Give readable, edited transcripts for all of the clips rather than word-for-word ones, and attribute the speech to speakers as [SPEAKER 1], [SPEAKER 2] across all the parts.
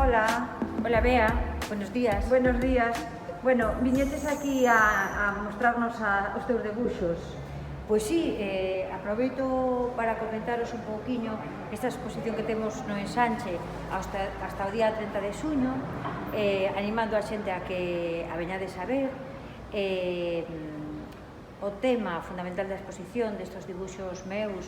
[SPEAKER 1] Hola.
[SPEAKER 2] Hola Bea, buenos días.
[SPEAKER 1] Buenos días. Bueno, viñetes aquí a mostrarnos os teus debuxos.
[SPEAKER 2] Pois sí, aproveito para comentaros un pouquiño esta exposición que temos no Ensanche hasta o día 30 de xuño, animando a xente a que a veñades a ver. O tema fundamental da exposición destes dibuxos meus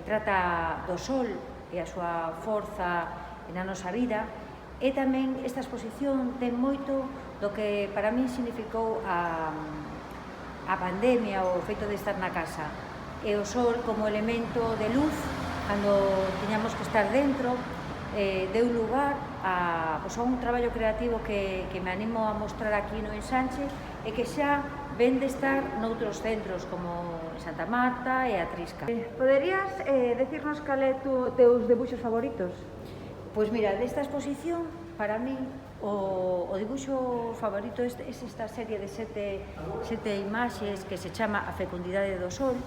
[SPEAKER 2] trata do sol e a súa forza na nosa vida, e tamén esta exposición ten moito do que para min significou a pandemia, o feito de estar na casa, e o sol como elemento de luz cando tiñamos que estar dentro, deu lugar a un traballo creativo que me animo a mostrar aquí no Ensanche e que xa ven de estar noutros centros como Santa Marta e a Trisca.
[SPEAKER 1] Poderías decirnos cal é teus debuxos favoritos?
[SPEAKER 2] Pois mira, desta exposición, para min, o dibuixo favorito é esta serie de sete imaxes que se chama A fecundidade do sol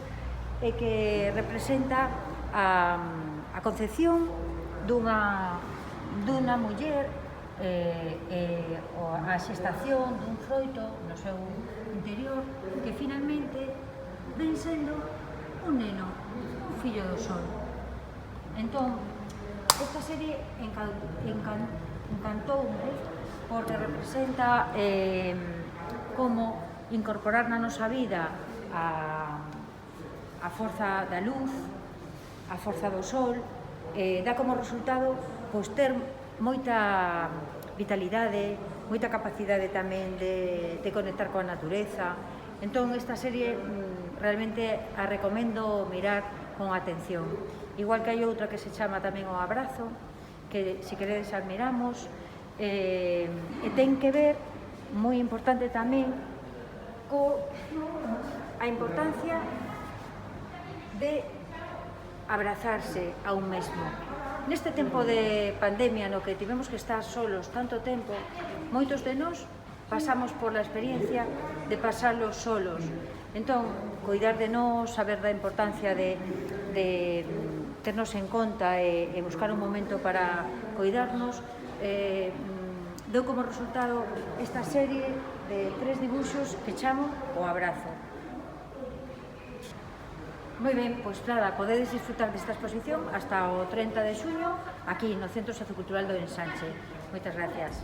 [SPEAKER 2] e que representa a concepción dunha muller a xestación dun froito no seu interior que finalmente ven sendo un neno, un fillo do sol. Entón, esta serie encantoume porque representa como incorporar na nosa vida a forza da luz, a forza do sol, dá como resultado ter moita vitalidade, moita capacidade tamén de conectar coa natureza. Entón, esta serie realmente a recomendo mirar con atención. Igual que hai outra que se chama tamén O abrazo, que se queredes admiramos, e ten que ver, moi importante tamén, a importancia de abrazarse a un mesmo. Neste tempo de pandemia no que tivemos que estar solos tanto tempo, moitos de nós pasamos por la experiencia de pasarlos solos. Entón, cuidar de nós, saber da importancia de ternos en conta e buscar un momento para cuidarnos, deu como resultado esta serie de 3 dibuxos que chamo O abrazo. Moi ben, pois nada, podedes disfrutar desta exposición hasta o 30 de xuño aquí no Centro Sociocultural do Ensanche. Moitas gracias.